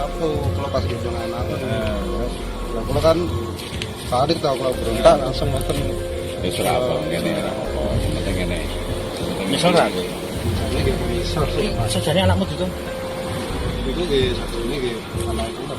satu kalau pas di zona enak. Nah, kalau kan sadik tau kalau berontak langsung ngeten. Ya sudah apa ngene apa penting ngene. Misal ra. Ini gitu bisa sih. Sajane anakmu itu. Itu di satu ini di sama itu kan.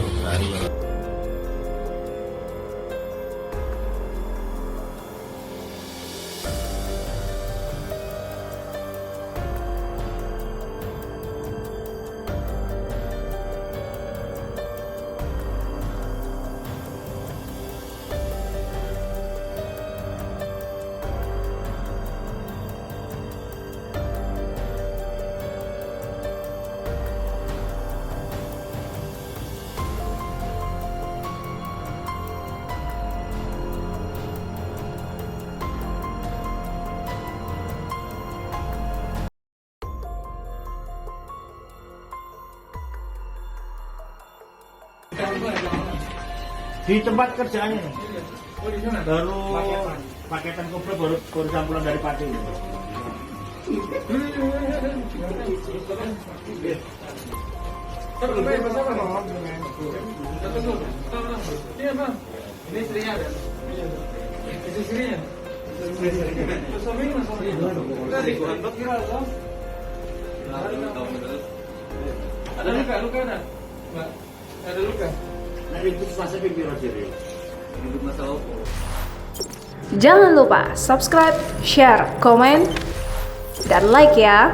Di tempat kerjaannya nih. Baru paketan koplo baru pulang dari Pati. Ini istrinya ada? Istrinya? Suaminya ada luka ada? Mbak, ada luka? Jangan lupa subscribe, share, komen, dan like ya.